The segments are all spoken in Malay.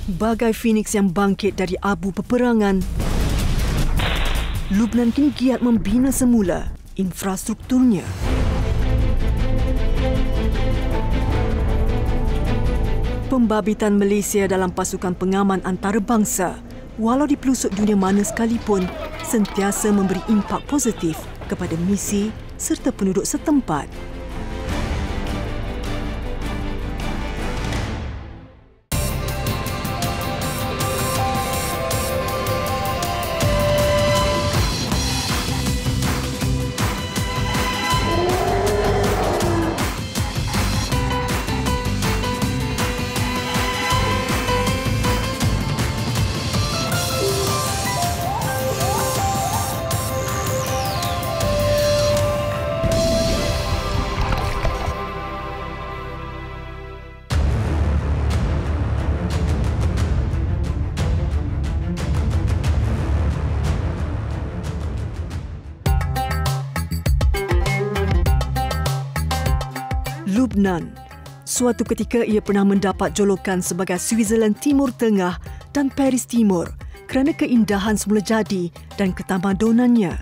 Bagai Phoenix yang bangkit dari abu peperangan, Lubnan kini giat membina semula infrastrukturnya. Pembabitan Malaysia dalam pasukan pengaman antarabangsa, walau di pelosok dunia mana sekalipun, sentiasa memberi impak positif kepada misi serta penduduk setempat. Lubnan. Suatu ketika ia pernah mendapat julukan sebagai Switzerland Timur Tengah dan Paris Timur kerana keindahan semula jadi dan ketamadunannya.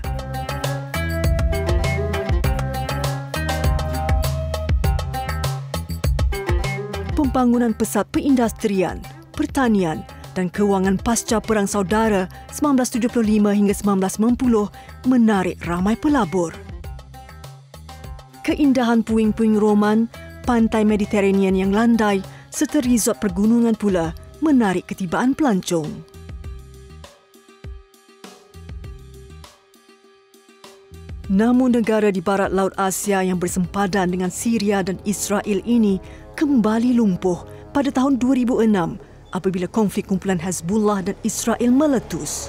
Pembangunan pesat perindustrian, pertanian dan kewangan pasca Perang Saudara 1975 hingga 1990 menarik ramai pelabur. Keindahan puing-puing Roman, pantai Mediterranean yang landai serta resort pergunungan pula menarik ketibaan pelancong. Namun negara di barat Laut Asia yang bersempadan dengan Syria dan Israel ini kembali lumpuh pada tahun 2006 apabila konflik kumpulan Hezbollah dan Israel meletus.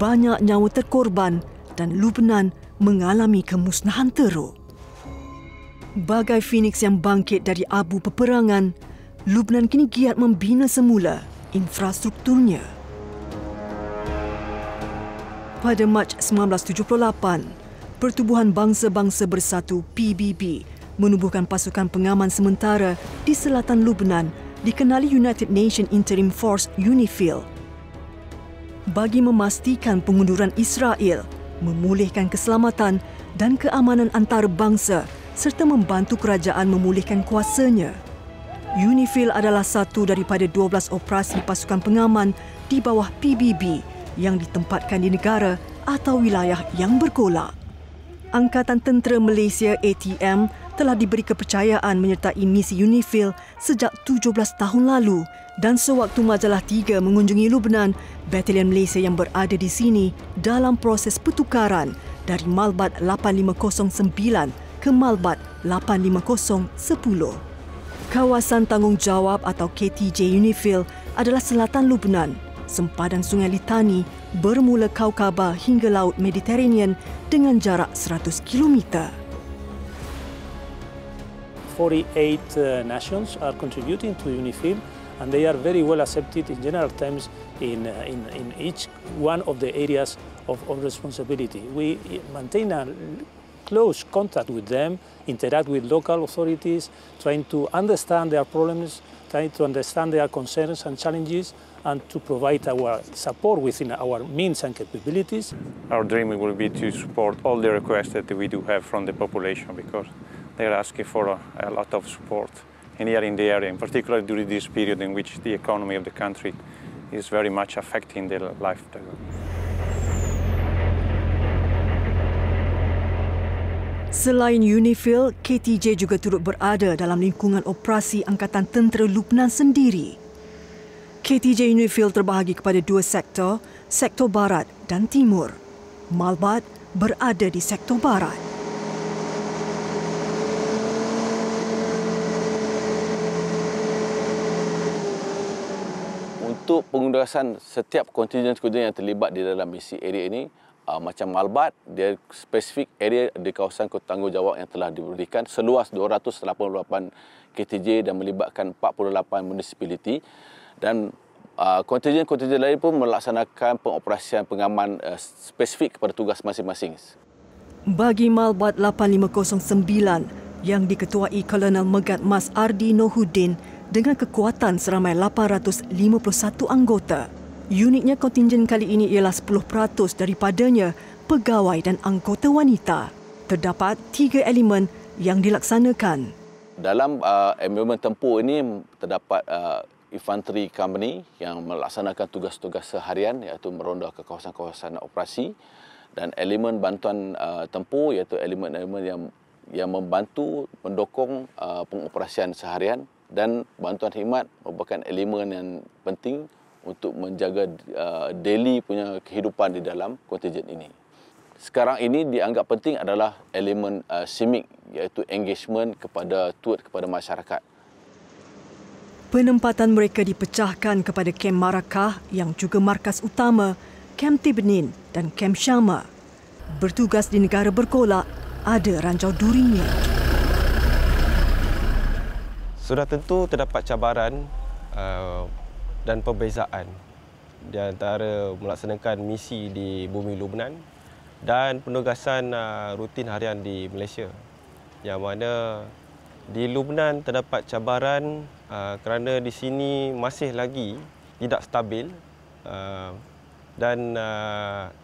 Banyak nyawa terkorban dan Lubnan mengalami kemusnahan teruk. Bagai Phoenix yang bangkit dari abu peperangan, Lubnan kini giat membina semula infrastrukturnya. Pada Mac 1978, Pertubuhan Bangsa-Bangsa Bersatu PBB menubuhkan pasukan pengaman sementara di selatan Lubnan dikenali United Nations Interim Force UNIFIL bagi memastikan pengunduran Israel, memulihkan keselamatan dan keamanan antarabangsa serta membantu kerajaan memulihkan kuasanya. UNIFIL adalah satu daripada 12 operasi pasukan pengaman di bawah PBB yang ditempatkan di negara atau wilayah yang bergolak. Angkatan Tentera Malaysia ATM telah diberi kepercayaan menyertai misi UNIFIL sejak 17 tahun lalu dan sewaktu Majalah 3 mengunjungi Lubnan, Batalion Malaysia yang berada di sini dalam proses pertukaran dari Malbat 8509 ke Malbat 85010. Kawasan Tanggungjawab atau KTJ UNIFIL adalah selatan Lubnan, sempadan Sungai Litani bermula Kaukaba hingga Laut Mediterranean dengan jarak 100 km. 48 nations are contributing to UNIFIL and they are very well accepted in general terms in each one of the areas of responsibility. We maintain a close contact with them, interact with local authorities, trying to understand their problems, trying to understand their concerns and challenges, and to provide our support within our means and capabilities. Our dream will be to support all the requests that we do have from the population because they are asking for a lot of support here in the area, in particular during this period in which the economy of the country is very much affecting their lifestyle. Selain UNIFIL, KTJ juga turut berada dalam lingkungan operasi Angkatan Tentera Lubnan sendiri. KTJ UNIFIL terbahagi kepada dua sektor, Sektor Barat dan Timur. Malbat berada di Sektor Barat. Untuk pengurusan setiap kontingen-kontingen yang terlibat di dalam misi area ini, macam Malbat, dia spesifik area di kawasan tanggungjawab yang telah diberikan seluas 288 KTJ dan melibatkan 48 municipality dan kontingen-kontingen lain pun melaksanakan pengoperasian pengaman spesifik kepada tugas masing-masing. Bagi Malbat 8509 yang diketuai Kolonel Megat Mas Ardi Nohuddin dengan kekuatan seramai 851 anggota. Uniknya kontingen kali ini ialah 10% daripadanya pegawai dan anggota wanita. Terdapat 3 elemen yang dilaksanakan. Dalam elemen tempur ini terdapat infantry company yang melaksanakan tugas-tugas seharian iaitu meronda ke kawasan-kawasan operasi, dan elemen bantuan tempur iaitu elemen-elemen yang membantu mendukung pengoperasian seharian, dan bantuan khidmat merupakan elemen yang penting untuk menjaga daily punya kehidupan di dalam kontingen ini. Sekarang ini dianggap penting adalah elemen civic iaitu engagement kepada masyarakat. Penempatan mereka dipecahkan kepada Kem Marakah yang juga markas utama, Kem Tibenin dan Kem Syama. Bertugas di negara bergolak, ada ranjau durinya. Sudah tentu terdapat cabaran dan perbezaan di antara melaksanakan misi di bumi Lubnan dan penugasan rutin harian di Malaysia. Yang mana di Lubnan terdapat cabaran kerana di sini masih lagi tidak stabil, dan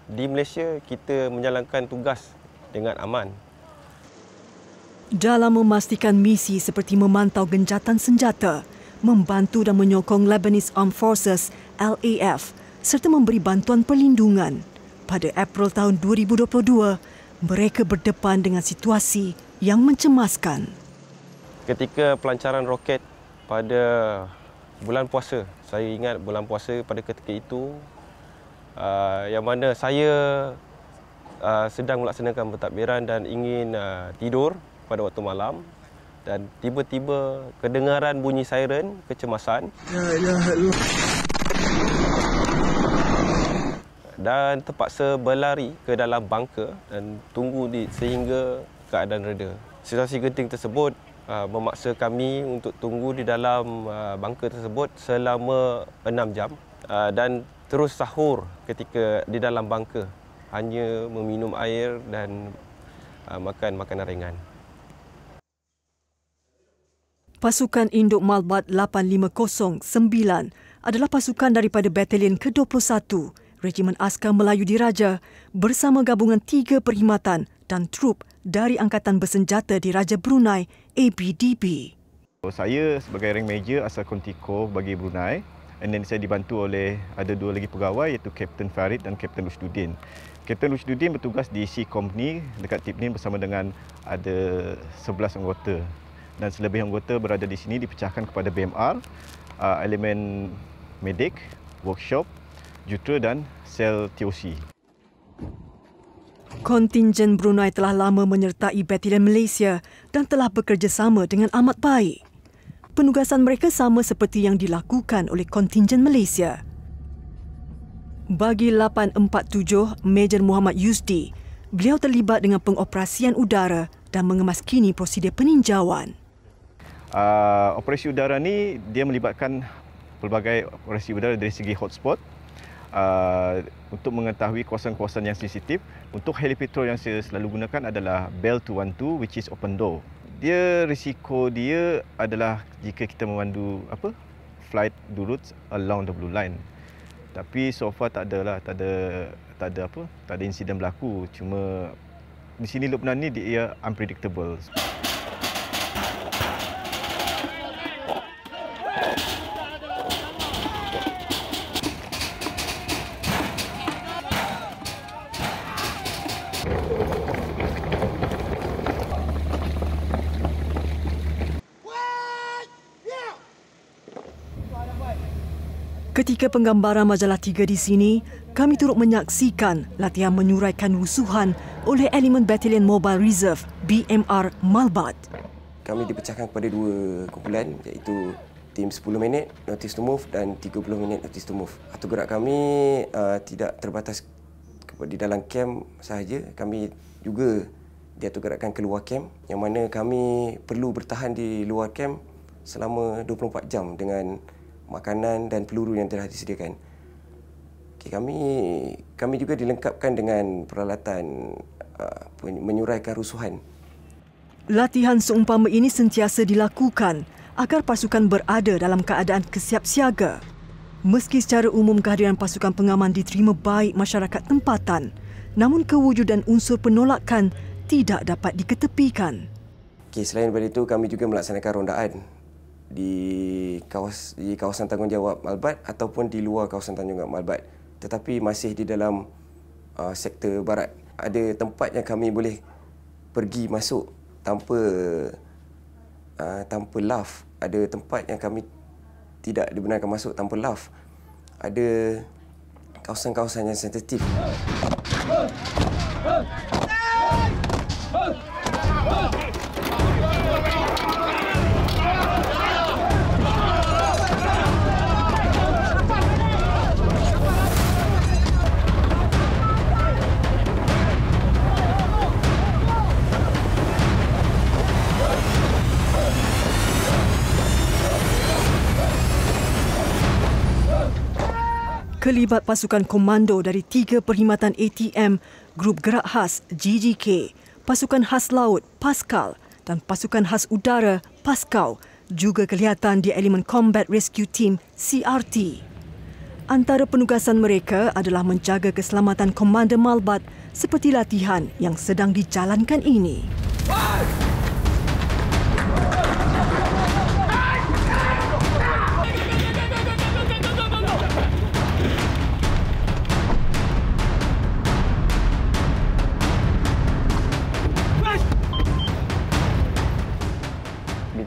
di Malaysia kita menjalankan tugas dengan aman. Dalam memastikan misi seperti memantau gencatan senjata, membantu dan menyokong Lebanese Armed Forces (LAF) serta memberi bantuan perlindungan. Pada April tahun 2022, mereka berdepan dengan situasi yang mencemaskan. Ketika pelancaran roket pada bulan puasa, saya ingat bulan puasa pada ketika itu, yang mana saya sedang melaksanakan pentadbiran dan ingin tidur pada waktu malam, dan tiba-tiba kedengaran bunyi siren kecemasan. Dan terpaksa berlari ke dalam bunker dan tunggu sehingga keadaan reda. Situasi genting tersebut memaksa kami untuk tunggu di dalam bunker tersebut selama 6 jam dan terus sahur ketika di dalam bunker, hanya meminum air dan makan makanan ringan. Pasukan Induk Malbat 8509 adalah pasukan daripada Batalion ke-21 Regimen Askar Melayu Diraja bersama gabungan 3 perkhidmatan dan trup dari Angkatan Bersenjata Diraja Brunei ABDB. Saya sebagai rank major asal Kontiko bagi Brunei, dan saya dibantu oleh ada 2 lagi pegawai iaitu Kapten Farid dan Kapten Rushdudin. Kapten Rushdudin bertugas di C Company dekat Tipnin bersama dengan ada 11 anggota. Dan selebih anggota berada di sini dipecahkan kepada BMR, elemen medik, workshop, jutera dan sel TOC. Kontingen Brunei telah lama menyertai Batalion Malaysia dan telah bekerjasama dengan amat baik. Penugasan mereka sama seperti yang dilakukan oleh kontingen Malaysia. Bagi 847 Major Muhammad Yusdi, beliau terlibat dengan pengoperasian udara dan mengemaskini prosedur peninjauan. Operasi udara ni dia melibatkan pelbagai operasi udara dari segi hotspot untuk mengetahui kawasan-kawasan yang sensitif. Untuk helipatrol yang saya selalu gunakan adalah Bell 212 which is open door. Risiko dia adalah jika kita memandu flight do routes along the blue line. Tapi so far tak ada insiden berlaku. Cuma di sini Lubnan ni dia unpredictable. Ketika penggambaran majalah 3 di sini, kami turut menyaksikan latihan menyuraikan rusuhan oleh elemen Batalion Mobile Reserve BMR Malbat. Kami dipecahkan kepada 2 kumpulan iaitu tim 10 minit notice to move dan 30 minit notice to move. Atau gerak kami tidak terbatas di dalam camp sahaja, kami juga diaturgerakkan keluar camp yang mana kami perlu bertahan di luar camp selama 24 jam dengan makanan dan peluru yang telah disediakan. Kami juga dilengkapkan dengan peralatan menyuraikan rusuhan. Latihan seumpama ini sentiasa dilakukan agar pasukan berada dalam keadaan kesiapsiaga. Meski secara umum kehadiran pasukan pengaman diterima baik masyarakat tempatan, namun kewujudan unsur penolakan tidak dapat diketepikan. Selain daripada itu, kami juga melaksanakan rondaan di kawasan tanggungjawab Malbat ataupun di luar kawasan tanggungjawab Malbat, tetapi masih di dalam sektor barat. Ada tempat yang kami boleh pergi masuk tanpa laf. Ada tempat yang kami tidak dibenarkan masuk tanpa laf. Ada kawasan-kawasan yang sensitif. Kelibat pasukan komando dari 3 perkhidmatan ATM, Grup Gerak Khas GGK, Pasukan Khas Laut Pascal dan Pasukan Khas Udara PASKAU juga kelihatan di elemen Combat Rescue Team CRT. Antara penugasan mereka adalah menjaga keselamatan Komander Malbat seperti latihan yang sedang dijalankan ini.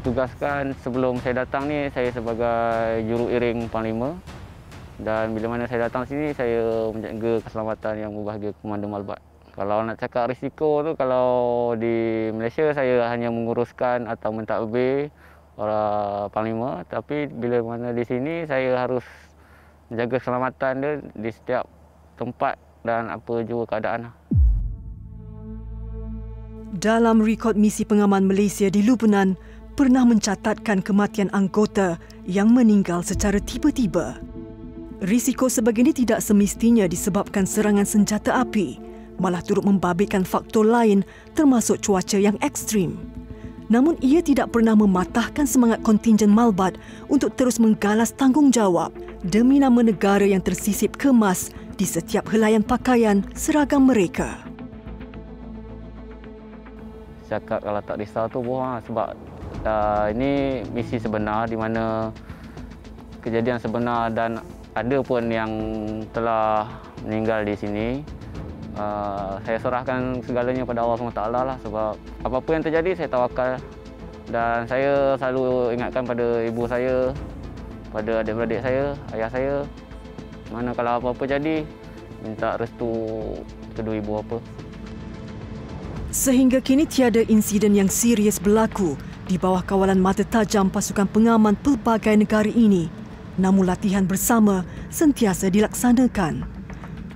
Ditugaskan sebelum saya datang ni, saya sebagai juru iring Panglima, dan bila mana saya datang sini saya menjaga keselamatan yang berbahagia Komander Malbat. Kalau nak cakap risiko tu, kalau di Malaysia saya hanya menguruskan atau mentadbir para Panglima, tapi bila mana di sini saya harus menjaga keselamatan dia di setiap tempat dan apa juga keadaan. Dalam rekod misi pengaman Malaysia di Lubnan, pernah mencatatkan kematian anggota yang meninggal secara tiba-tiba. Risiko sebegini tidak semestinya disebabkan serangan senjata api, malah turut membabitkan faktor lain termasuk cuaca yang ekstrim. Namun ia tidak pernah mematahkan semangat kontingen Malbat untuk terus menggalas tanggungjawab demi nama negara yang tersisip kemas di setiap helaian pakaian seragam mereka. Cakap kalau tak risau tu bohong, sebab ini misi sebenar di mana kejadian sebenar dan ada pun yang telah meninggal di sini. Saya serahkan segalanya pada Allah SWT lah, sebab apa-apa yang terjadi saya tawakal, dan saya selalu ingatkan pada ibu saya, pada adik-beradik saya, ayah saya, mana kalau apa-apa jadi minta restu kedua ibu apa. Sehingga kini tiada insiden yang serius berlaku di bawah kawalan mata tajam pasukan pengaman pelbagai negara ini, namun latihan bersama sentiasa dilaksanakan.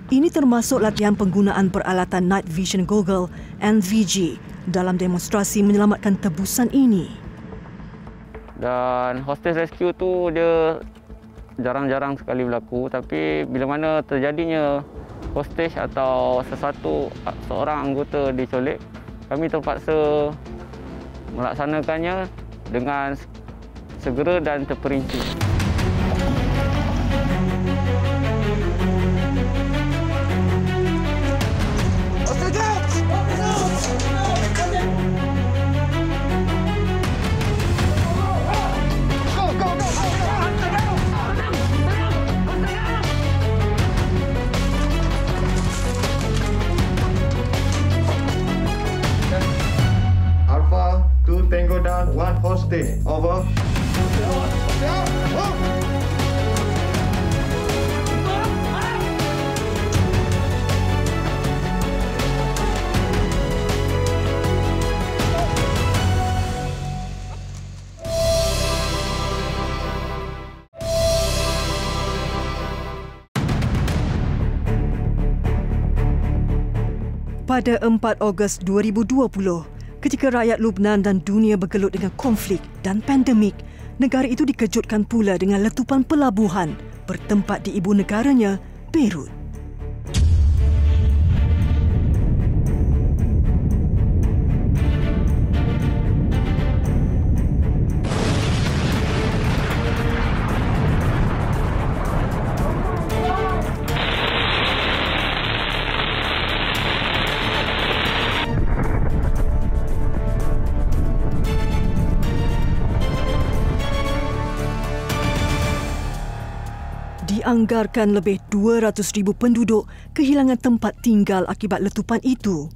Ini termasuk latihan penggunaan peralatan Night Vision Goggle NVG dalam demonstrasi menyelamatkan tebusan ini. Dan hostage rescue tu dia jarang-jarang sekali berlaku, tapi bila mana terjadinya hostage atau seorang anggota diculik, kami terpaksa melaksanakannya dengan segera dan terperinci. Alpha 2 Tango down, 1 hostage. Over. Pada 4 Ogos 2020, ketika rakyat Lubnan dan dunia bergelut dengan konflik dan pandemik, negara itu dikejutkan pula dengan letupan pelabuhan bertempat di ibu negaranya, Beirut. Dianggarkan lebih 200,000 penduduk kehilangan tempat tinggal akibat letupan itu.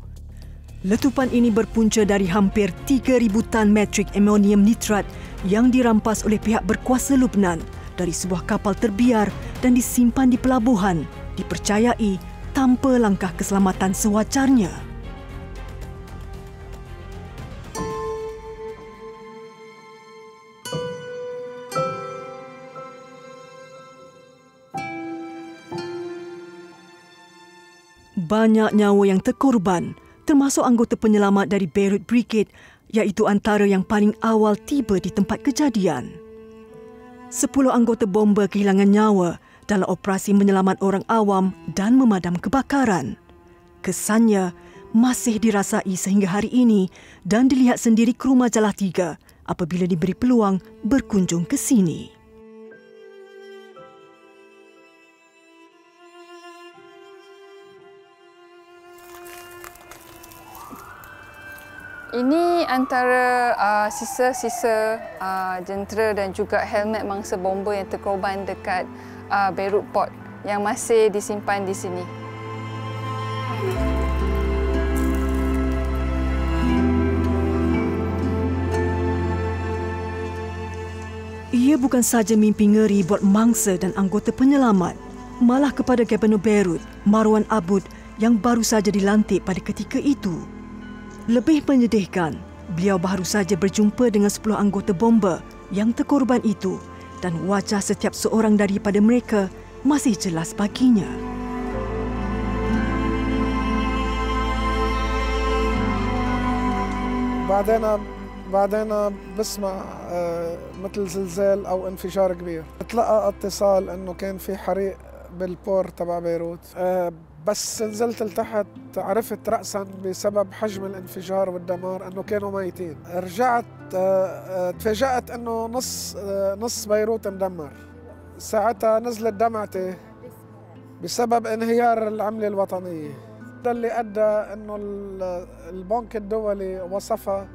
Letupan ini berpunca dari hampir 3,000 tan metrik amonium nitrat yang dirampas oleh pihak berkuasa Lubnan dari sebuah kapal terbiar dan disimpan di pelabuhan, dipercayai tanpa langkah keselamatan sewajarnya. Banyak nyawa yang terkorban, termasuk anggota penyelamat dari Beirut Brigade, iaitu antara yang paling awal tiba di tempat kejadian. 10 anggota bomba kehilangan nyawa dalam operasi menyelamat orang awam dan memadam kebakaran. Kesannya masih dirasai sehingga hari ini dan dilihat sendiri kru Majalah 3 apabila diberi peluang berkunjung ke sini. Ini antara sisa-sisa jentera dan juga helmet mangsa bomba yang terkorban dekat Beirut Port yang masih disimpan di sini. Ia bukan sahaja mimpi ngeri buat mangsa dan anggota penyelamat, malah kepada Gubernur Beirut, Marwan Aboud, yang baru saja dilantik pada ketika itu. Lebih menyedihkan, beliau baru saja berjumpa dengan 10 anggota bomba yang terkorban itu dan wajah setiap seorang daripada mereka masih jelas baginya. بعدين بسمع مثل زلزال أو انفجار كبير. تلقى اتصال إنه كان في حريق بالبور تبع بيروت. بس نزلت لتحت عرفت رأسا بسبب حجم الانفجار والدمار أنه كانوا ميتين. رجعت تفاجأت أنه نص بيروت مدمر. ساعتها نزلت دمعتي بسبب انهيار العملة الوطنية. ده اللي أدى أنه البنك الدولي وصفها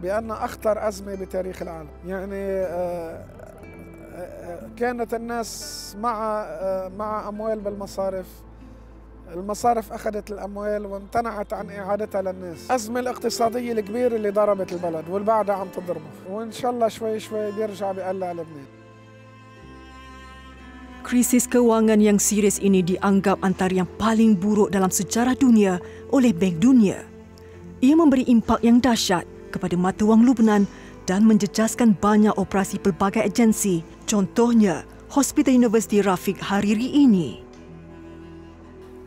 بأن أخطر أزمة بتاريخ العالم. يعني كانت الناس مع أموال بالمصارف. المصارف أخذت الأموال وامتنعت عن إعادتها للناس. الأزمة الاقتصادية الكبيرة اللي ضربت البلد والبعدها عم تضربه، وإن شاء الله شوي شوي بيرجع بيقلع لبنان. Krisis kewangan yang serius ini dianggap antara yang paling buruk dalam sejarah dunia oleh Bank Dunia. Ia memberi impak yang dahsyat kepada mata wang Lubnan dan menjejaskan banyak operasi pelbagai agensi, contohnya Hospital University Rafiq Hariri ini.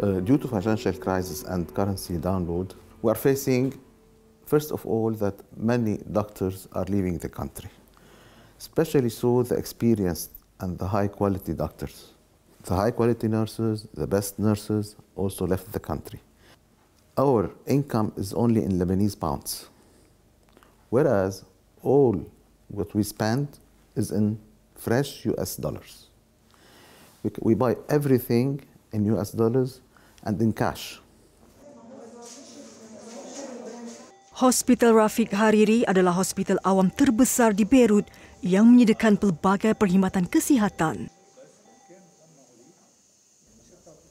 Due to financial crisis and currency download, we are facing, first of all, that many doctors are leaving the country, especially so the experienced and the high-quality doctors. The high-quality nurses, the best nurses, also left the country. Our income is only in Lebanese pounds, whereas all what we spend is in fresh US dollars. We buy everything in US dollars and in cash. Hospital Rafiq Hariri adalah hospital awam terbesar di Beirut yang menyediakan pelbagai perkhidmatan kesihatan.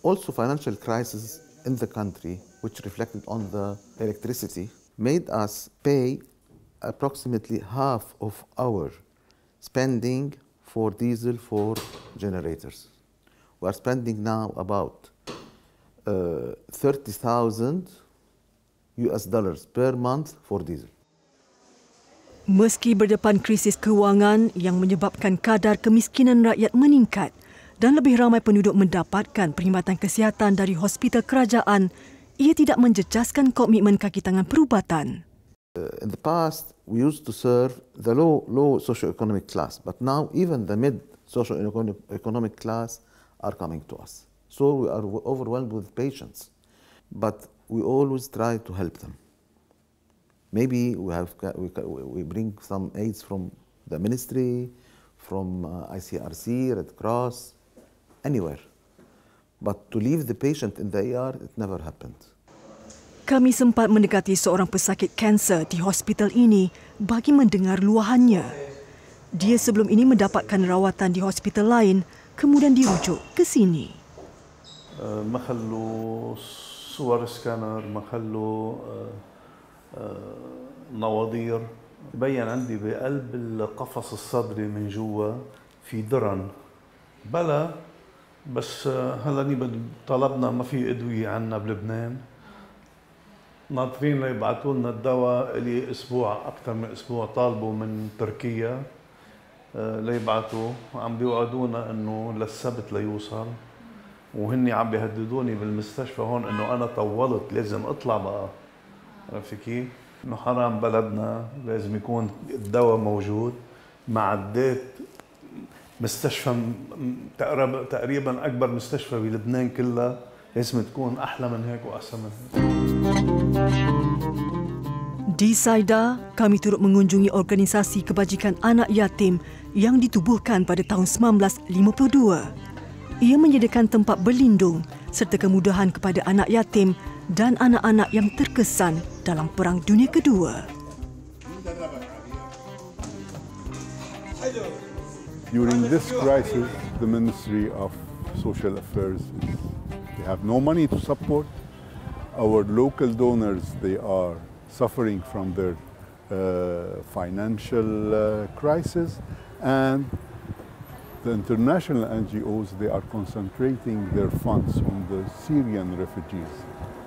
Also, financial crisis in the country, which reflected on the electricity, made us pay approximately half of our spending for diesel for generators. We are spending now about $30,000 per month for diesel. Meski berdepan krisis kewangan yang menyebabkan kadar kemiskinan rakyat meningkat dan lebih ramai penduduk mendapatkan perkhidmatan kesihatan dari hospital kerajaan, ia tidak menjejaskan komitmen kaki tangan perubatan. In the past, we used to serve the low socio-economic class, but now even the mid socio-economic class are coming to us. So we are overwhelmed with patients, but we always try to help them. Maybe we bring some aids from the ministry, from ICRC, Red Cross, anywhere. But to leave the patient in the ER, it never happened. Kami sempat mendekati seorang pesakit kanser di hospital ini bagi mendengar luahannya. Dia sebelum ini mendapatkan rawatan di hospital lain, kemudian dirujuk ke sini. ما خلوا صور سكانر، ما خلوا نواضير. تبين عندي بقلب القفص الصدري من جوا في درن بلا، بس هلا طلبنا ما في ادويه عنا بلبنان، ناطرين ليبعثوا لنا الدواء. لي اسبوع اكثر من اسبوع طالبوا من تركيا ليبعثوا، عم بيوعدونا انه للسبت ليوصل، وهني عم بيهددوني بالمستشفى هون انه انا طولت لازم اطلع بقى. عرفتي كيف؟ انه حرام بلدنا لازم يكون الدواء موجود. ما عديت مستشفى تقريبا اكبر مستشفى بلبنان كلها، لازم تكون احلى من هيك واحسن من هيك. Di Saida, kami turut mengunjungi organisasi kebajikan anak yatim yang ditubuhkan pada tahun 1952. Ia menyediakan tempat berlindung serta kemudahan kepada anak yatim dan anak-anak yang terkesan dalam Perang Dunia Kedua. During this crisis, the Ministry of Social Affairs, they have no money to support. Our local donors, they are suffering from their financial crisis, and the international NGOs, they are concentrating their funds on the Syrian refugees,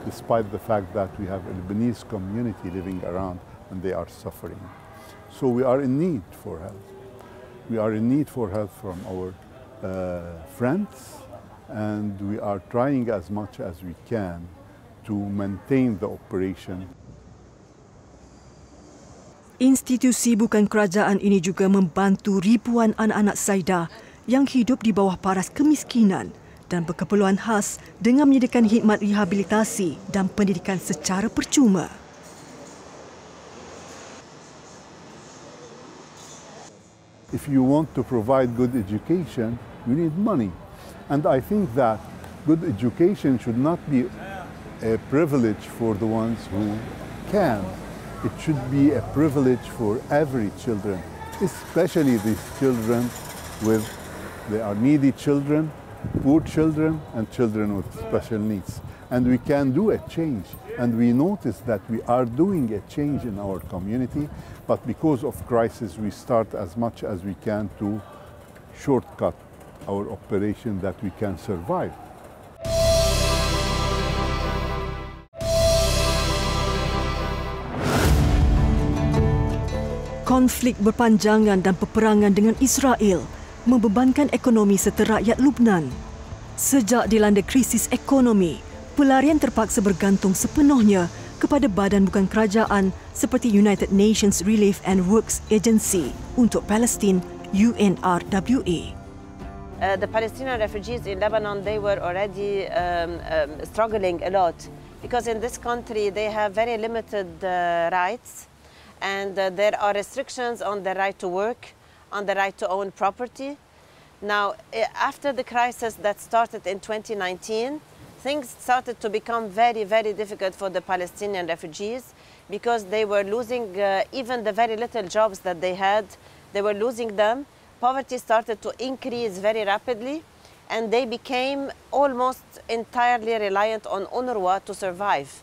despite the fact that we have a Lebanese community living around and they are suffering. So we are in need for help. We are in need for help from our friends, and we are trying as much as we can to maintain the operation. Institusi bukan kerajaan ini juga membantu ribuan anak-anak Saida yang hidup di bawah paras kemiskinan dan berkeperluan khas dengan menyediakan khidmat rehabilitasi dan pendidikan secara percuma. If you want to provide good education, you need money. And I think that good education should not be a privilege for the ones who can. It should be a privilege for every children, especially these children they are needy children, poor children, and children with special needs. And we can do a change. And we notice that we are doing a change in our community, but because of crisis, we start as much as we can to shortcut our operation that we can survive. Konflik berpanjangan dan peperangan dengan Israel membebankan ekonomi serta rakyat Lubnan. Sejak dilanda krisis ekonomi, pelarian terpaksa bergantung sepenuhnya kepada badan bukan kerajaan seperti United Nations Relief and Works Agency untuk Palestin, UNRWA. The Palestinian refugees in Lebanon, they were already struggling a lot because in this country they have very limited rights. And there are restrictions on the right to work, on the right to own property. Now, after the crisis that started in 2019, things started to become very, very difficult for the Palestinian refugees because they were losing even the very little jobs that they had. They were losing them. Poverty started to increase very rapidly, and they became almost entirely reliant on UNRWA to survive.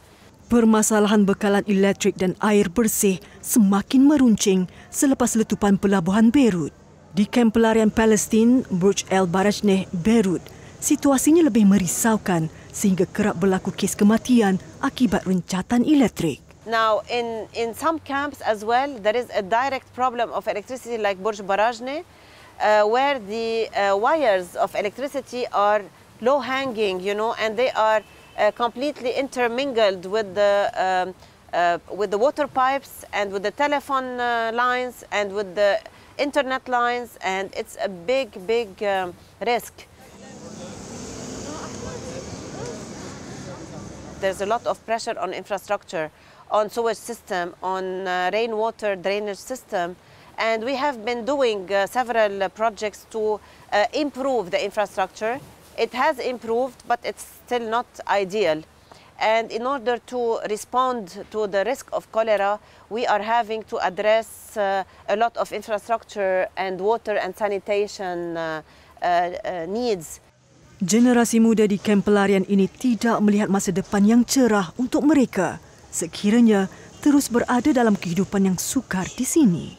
Permasalahan bekalan elektrik dan air bersih semakin meruncing selepas letupan pelabuhan Beirut. Di kamp pelarian Palestin, Burj El Barajneh, Beirut, situasinya lebih merisaukan sehingga kerap berlaku kes kematian akibat rencatan elektrik. Now, in some camps as well, there is a direct problem of electricity like Burj Barajneh, where the wires of electricity are low-hanging, and they are completely intermingled with the water pipes and with the telephone lines and with the internet lines, and it's a big risk. There's a lot of pressure on infrastructure, on sewage system, on rainwater drainage system, and we have been doing several projects to improve the infrastructure. It has improved, but it's still not ideal. And in order to respond to the risk of cholera, we are having to address a lot of infrastructure and water and sanitation needs. Generasi muda di kamp pelarian ini tidak melihat masa depan yang cerah untuk mereka sekiranya terus berada dalam kehidupan yang sukar di sini.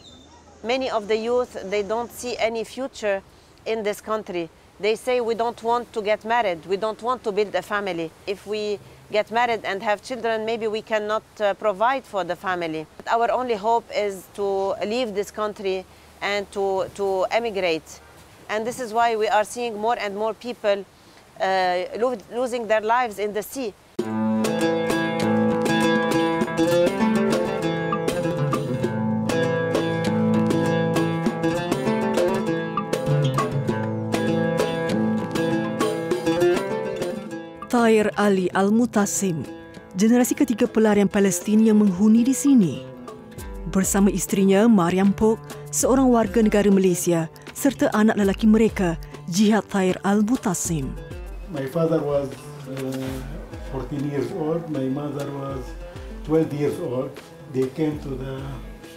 Many of the youth, they don't see any future in this country. They say we don't want to get married, we don't want to build a family. If we get married and have children, maybe we cannot provide for the family. But our only hope is to leave this country and to emigrate. And this is why we are seeing more and more people losing their lives in the sea. Tahir Ali Al-Mutasim, generasi ketiga pelarian Palestin yang menghuni di sini. Bersama isterinya Mariam Pok, seorang warga negara Malaysia, serta anak lelaki mereka, Jihad Tahir Al-Mutasim. My father was 14 years old, my mother was 12 years old. They came to the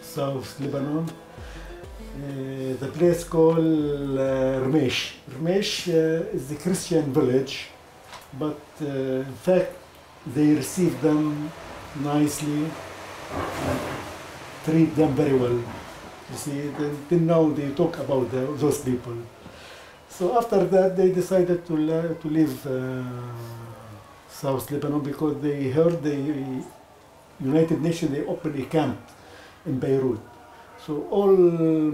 South Lebanon. The place called Ramesh. Ramesh is a Christian village. But in fact, they received them nicely, treat them very well. You see, till now they talk about those people. So after that, they decided to leave South Lebanon because they heard the United Nations, they opened a camp in Beirut. So all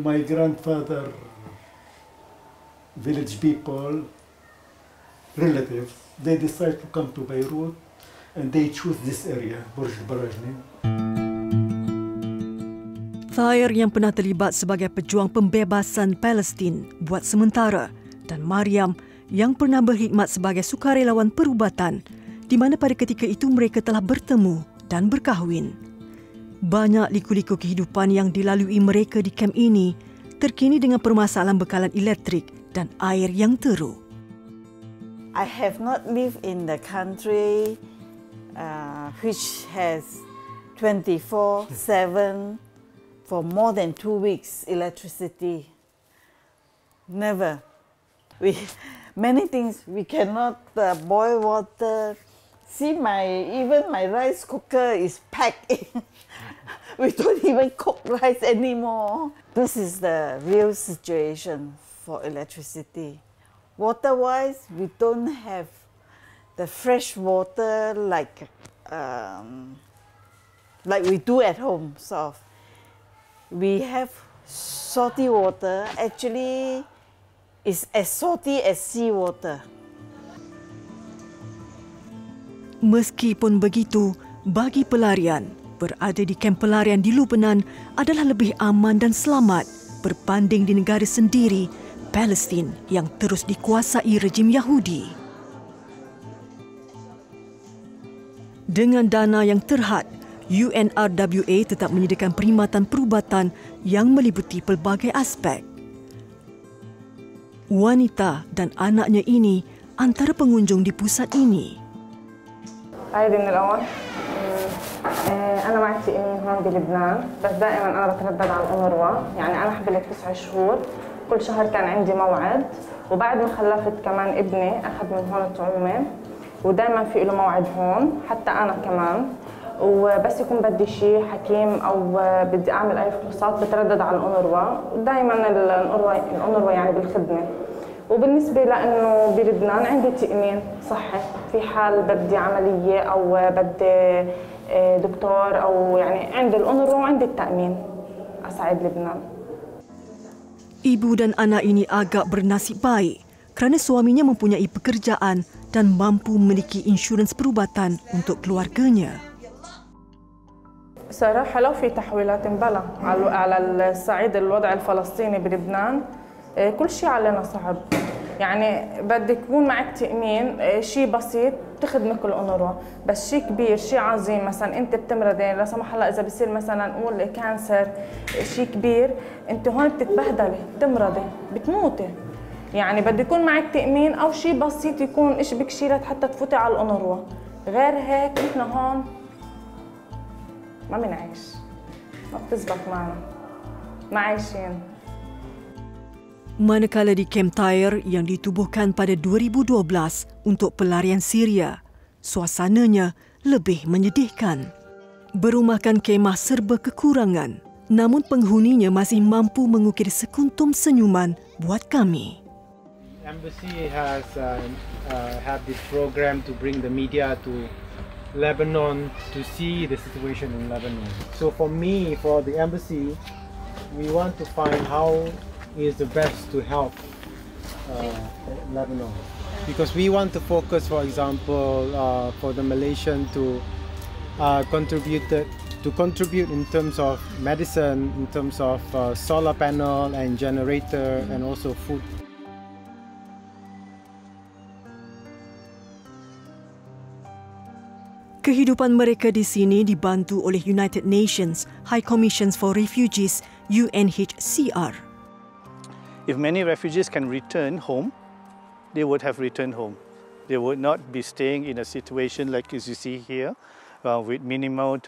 my grandfather, village people, relatives, they decided to come to Beirut and they choose this area, Burj Barajni. Tahir yang pernah terlibat sebagai pejuang pembebasan Palestin buat sementara dan Mariam yang pernah berkhidmat sebagai sukarelawan perubatan di mana pada ketika itu mereka telah bertemu dan berkahwin. Banyak liku-liku kehidupan yang dilalui mereka di kamp ini terkini dengan permasalahan bekalan elektrik dan air yang teruk. I have not lived in the country which has 24/7 for more than 2 weeks electricity. Never. Many things we cannot boil water. See, even my rice cooker is packed in. We don't even cook rice anymore. This is the real situation for electricity. Water-wise, we don't have the fresh water like we do at home, sort of. We have salty water. Actually, it's as salty as seawater. Meskipun begitu, bagi pelarian, berada di kamp pelarian di Lebanon adalah lebih aman dan selamat berbanding di negara sendiri, Palestin yang terus dikuasai rejim Yahudi. Dengan dana yang terhad, UNRWA tetap menyediakan perkhidmatan perubatan yang meliputi pelbagai aspek. Wanita dan anaknya ini antara pengunjung di pusat ini. عايدة من الأول أنا معي من هون بلبنان بس دائما أنا بتردد على الأونروا يعني أنا حبلت 9 شهور كل شهر كان عندي موعد وبعد ما خلفت كمان ابني أخذ من هون الطعومة ودائما في له موعد هون حتى أنا كمان وبس يكون بدي شيء حكيم أو بدي أعمل أي فحوصات بتردد على الأونروا ودائما الأونروا يعني بالخدمة وبالنسبة لأنه بلبنان عندي تأمين صحي في حال بدي عملية أو بدي دكتور أو يعني عندي الأونروا وعندي التأمين أساعد لبنان. Ibu dan anak ini agak bernasib baik kerana suaminya mempunyai pekerjaan dan mampu memiliki insurans perubatan untuk keluarganya. صراحة لو في تحويلات مبلا على الصعيد الوضع الفلسطيني بلبنان كل شيء علينا صعب يعني بدك يكون معك تأمين شيء بسيط تخدمك الأونروا بس شيء كبير شيء عظيم مثلا انت بتمرضي لا سمح الله اذا بصير مثلا نقول كانسر شيء كبير انت هون بتتبهدلي بتمرضي بتموتي يعني بده يكون معك تأمين او شيء بسيط يكون اشبك شيء حتى تفوتي على الأونروا غير هيك نحن هون ما بنعيش، ما بتزبط معنا، ما عايشين. Manakala di kem Tyre yang ditubuhkan pada 2012 untuk pelarian Syria, suasananya lebih menyedihkan. Berumahkan kemah serba kekurangan, namun penghuninya masih mampu mengukir sekuntum senyuman buat kami. Embassy has have this program to bring the media to Lebanon to see the situation in Lebanon. So for me, for the embassy, we want to find how is the best to help Lebanon, because we want to focus, for example, for the Malaysian to contribute in terms of medicine, in terms of solar panel and generator, and also food. Kehidupan mereka di sini dibantu oleh United Nations High Commission for Refugees UNHCR. If many refugees can return home, they would have returned home. They would not be staying in a situation like as you see here, with minimal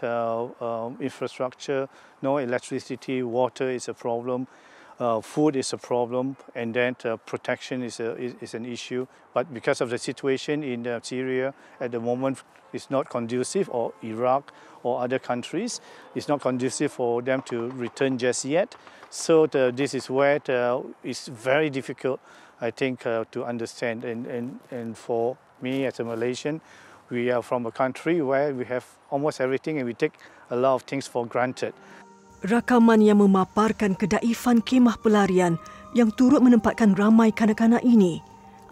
infrastructure, no electricity, water is a problem, food is a problem, and then protection is an issue. But because of the situation in Syria at the moment, it's not conducive, or Iraq or other countries, it's not conducive for them to return just yet. So this is where it's very difficult, I think, to understand. And for me as a Malaysian, we are from a country where we have almost everything and we take a lot of things for granted. Rakaman yang memaparkan kedaifan kemah pelarian yang turut menempatkan ramai kanak-kanak ini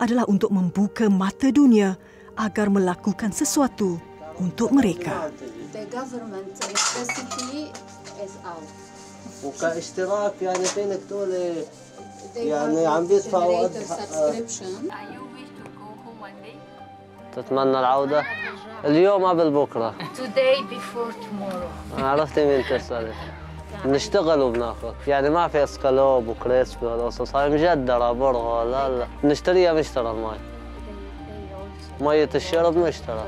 adalah untuk membuka mata dunia agar melakukan sesuatu untuk mereka. The government electricity is out. وكاشتراك يعني فينك تقولي يعني عم بيدفعوا تتمنى العودة اليوم قبل بكرة. Today before tomorrow. عرفتي مين تسألي؟ بنشتغل وبناخذ، يعني ما في اسكالوب وكريسبي والقصص هاي مجدرة برغة، لا بنشتريها بنشترى المي. مية الشرب نشترى.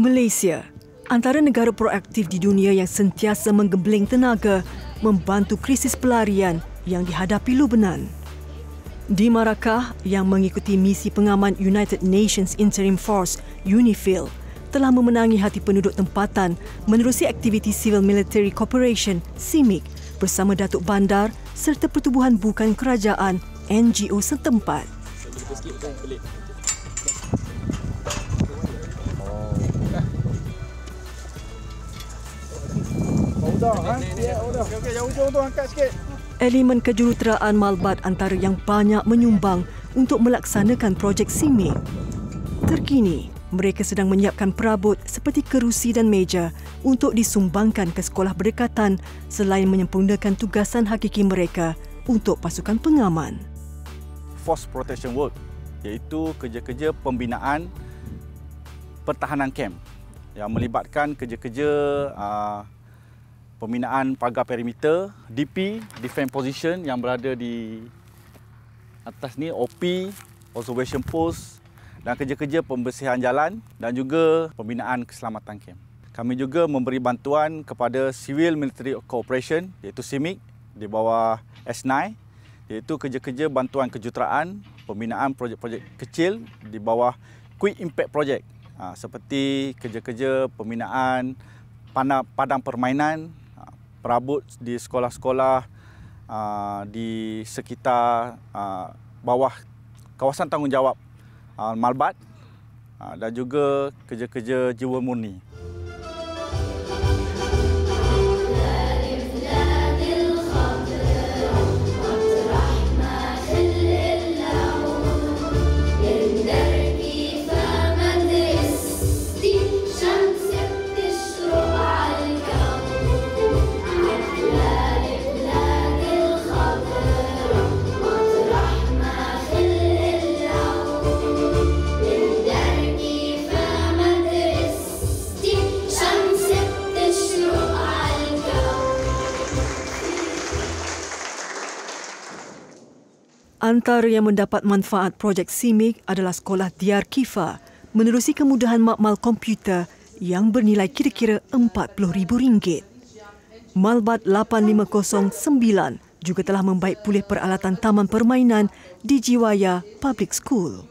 Malaysia, antara negara proaktif di dunia yang sentiasa menggembling tenaga membantu krisis pelarian yang dihadapi Lebanon. Di Marrakech, yang mengikuti misi pengaman United Nations Interim Force UNIFIL, telah memenangi hati penduduk tempatan menerusi aktiviti Civil Military Cooperation CIMIC bersama Datuk Bandar serta pertubuhan bukan kerajaan NGO setempat. Elemen kejuruteraan Malbat antara yang banyak menyumbang untuk melaksanakan projek CIMIC. Terkini, mereka sedang menyiapkan perabot seperti kerusi dan meja untuk disumbangkan ke sekolah berdekatan selain menyempurnakan tugasan hakiki mereka untuk pasukan pengaman. Force Protection Work, iaitu kerja-kerja pembinaan pertahanan kem yang melibatkan kerja-kerja pembinaan pagar perimeter, DP, Defense Position yang berada di atas ni, OP, Observation Post, dan kerja-kerja pembersihan jalan dan juga pembinaan keselamatan kem. Kami juga memberi bantuan kepada Civil Military Cooperation, iaitu CIMIC, di bawah S9, iaitu kerja-kerja bantuan kejuruteraan, pembinaan projek-projek kecil di bawah Quick Impact Project, seperti kerja-kerja pembinaan padang permainan, perabot di sekolah-sekolah di sekitar bawah kawasan tanggungjawab Malbat dan juga kerja-kerja jiwa murni. Antara yang mendapat manfaat projek CIMIC adalah sekolah Diyar Kifa menerusi kemudahan makmal komputer yang bernilai kira-kira RM40,000. Malbat 8509 juga telah membaik pulih peralatan taman permainan di Jiwaya Public School.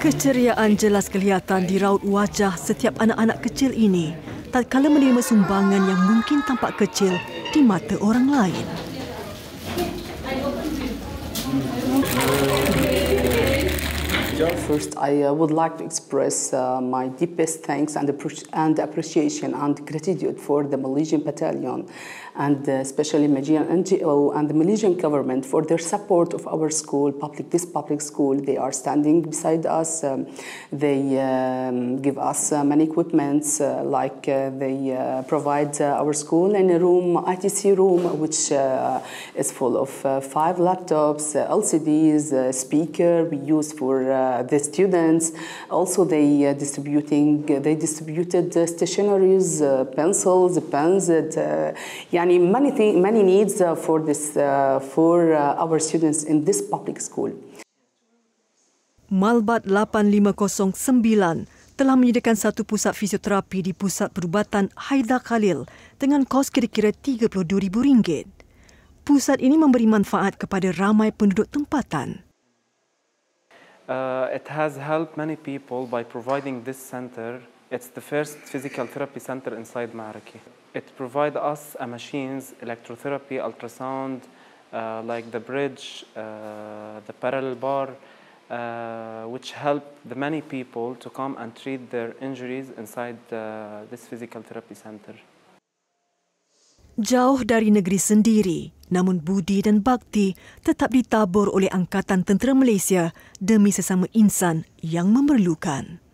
Keceriaan jelas kelihatan di raut wajah setiap anak-anak kecil ini tatkala menerima sumbangan yang mungkin tampak kecil di mata orang lain. First, I would like to express my deepest thanks and appreciation and gratitude for the Malaysian Battalion and especially Malaysian NGO and the Malaysian government for their support of our school, this public school. They are standing beside us. They give us many equipments, like they provide our school in a room, ITC room, which is full of 5 laptops, LCDs, speaker we use for the students. Also, they distributed stationaries, pencils, pens, many needs for our students in this public school. Malbat 8509 telah menyediakan satu pusat fisioterapi di Pusat Perubatan Haidar Khalil dengan kos kira-kira RM32,000. Pusat ini memberi manfaat kepada ramai penduduk tempatan. It has helped many people by providing this center. It's the first physical therapy center inside Maraki. It provides us machines, electrotherapy, ultrasound, like the bridge, the parallel bar, which help the many people to come and treat their injuries inside this physical therapy center. Jauh dari negeri sendiri, namun budi dan bakti tetap ditabur oleh Angkatan Tentera Malaysia demi sesama insan yang memerlukan.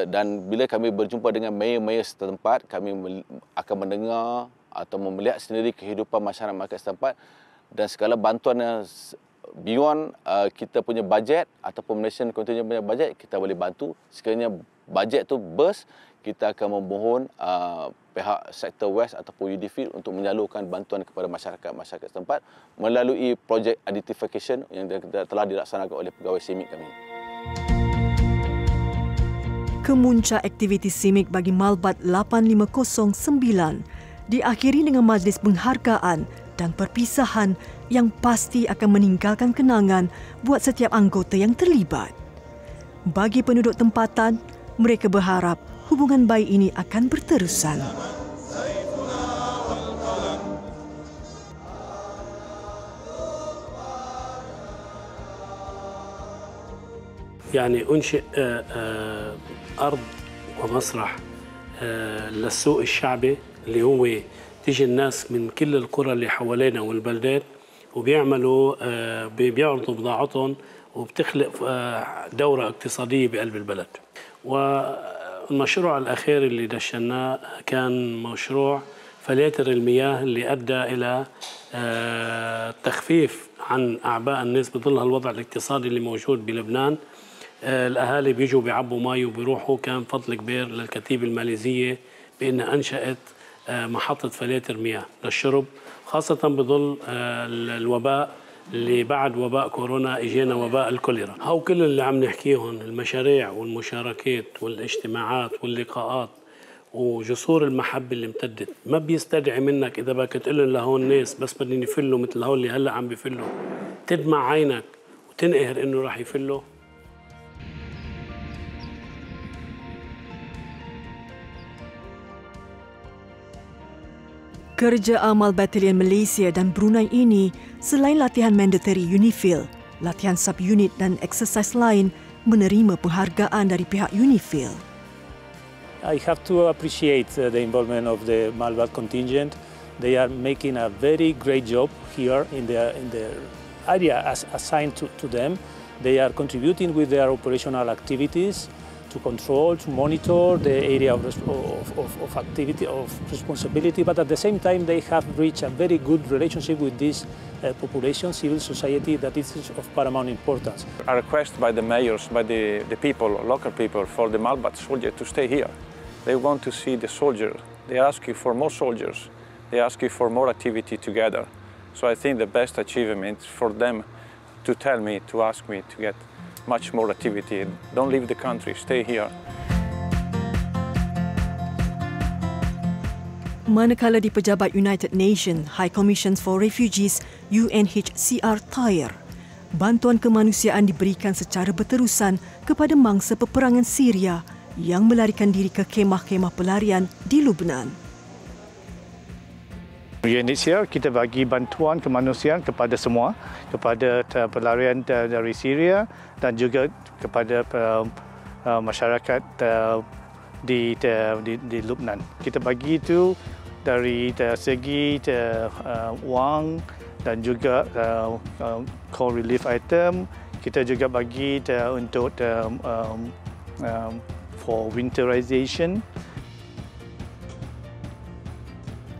Dan bila kami berjumpa dengan mayor-mayor setempat, kami akan mendengar atau melihat sendiri kehidupan masyarakat setempat dan segala bantuan yang beyond kita punya bajet ataupun Malaysian Contingent punya bajet, kita boleh bantu. Sekiranya bajet tu burst, kita akan memohon pihak sektor West ataupun UDFID untuk menyalurkan bantuan kepada masyarakat setempat melalui projek identification yang telah dilaksanakan oleh pegawai CIMIC kami. Kemuncak aktiviti CIMIC bagi Malbat 8509 diakhiri dengan majlis penghargaan dan perpisahan yang pasti akan meninggalkan kenangan buat setiap anggota yang terlibat. Bagi penduduk tempatan, mereka berharap hubungan baik ini akan berterusan. يعني أنشئ أرض ومسرح للسوق الشعبي اللي هو تيجي الناس من كل القرى اللي حوالينا والبلدات وبيعملوا بيعرضوا بضاعتهم وبتخلق دورة اقتصادية بقلب البلد. والمشروع الأخير اللي دشناه كان مشروع فلاتر المياه اللي أدى إلى التخفيف عن أعباء الناس بظل الوضع الاقتصادي اللي موجود بلبنان. الأهالي بيجوا بيعبوا مي وبيروحوا. كان فضل كبير للكتيبة الماليزية بأنها أنشأت محطة فلاتر مياه للشرب، خاصة بظل الوباء اللي بعد وباء كورونا اجينا وباء الكوليرا. هو كل اللي عم نحكيهم المشاريع والمشاركات والاجتماعات واللقاءات وجسور المحبة اللي امتدت ما بيستدعي منك إذا بدك تقول لهم لهون ناس بس بدهم يفلوا مثل هول اللي هلا عم بيفلوا تدمع عينك وتنقهر إنه راح يفلوا. Kerja amal Batalion Malaysia dan Brunei ini selain latihan mandatory UNIFIL, latihan sub-unit dan eksersis lain menerima penghargaan dari pihak UNIFIL. I have to appreciate the involvement of the Malbat contingent. They are making a very great job here in the area assigned to them. They are contributing with their operational activities to to control, to monitor the area of activity, of responsibility, but at the same time they have reached a very good relationship with this population, civil society, that is of paramount importance. A request by the mayors, by the people, local people, for the Malbat soldier to stay here. They want to see the soldier. They ask you for more soldiers. They ask you for more activity together. So I think the best achievement for them to tell me, to ask me to get much more activity. Don't leave the country, stay here. Manakala di Pejabat United Nations High Commission for Refugees UNHCR Tyre, bantuan kemanusiaan diberikan secara berterusan kepada mangsa peperangan Syria yang melarikan diri ke kemah-kemah pelarian di Lubnan. UNHCR kita bagi bantuan kemanusiaan kepada semua, kepada pelarian dari Syria dan juga kepada masyarakat di Lubnan. Kita bagi itu dari segi wang dan juga core relief item. Kita juga bagi untuk for winterization.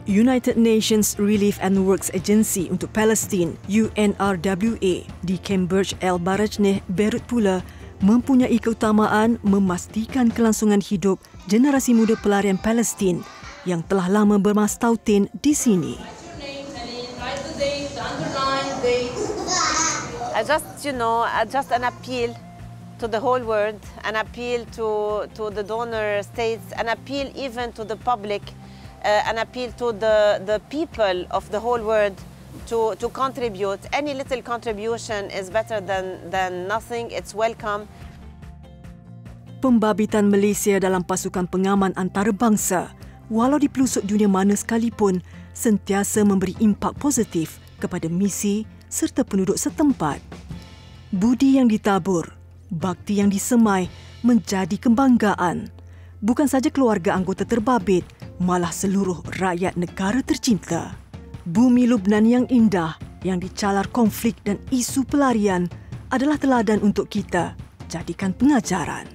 United Nations Relief and Works Agency untuk Palestin UNRWA di Cambridge El Barajneh, Beirut pula mempunyai keutamaan memastikan kelangsungan hidup generasi muda pelarian Palestin yang telah lama bermastautin di sini. Just an appeal to the whole world, an appeal to the donor states, an appeal even to the public, an appeal to the people of the whole world to contribute. Any little contribution is better than nothing. It's welcome. Pembabitan Malaysia dalam pasukan pengaman antarabangsa, walau di pelosok dunia mana sekalipun, sentiasa memberi impak positif kepada misi serta penduduk setempat. Budi yang ditabur, bakti yang disemai menjadi kebanggaan. Bukan saja keluarga anggota terbabit, malah seluruh rakyat negara tercinta. Bumi Lubnan yang indah, yang dicalar konflik dan isu pelarian adalah teladan untuk kita jadikan pengajaran.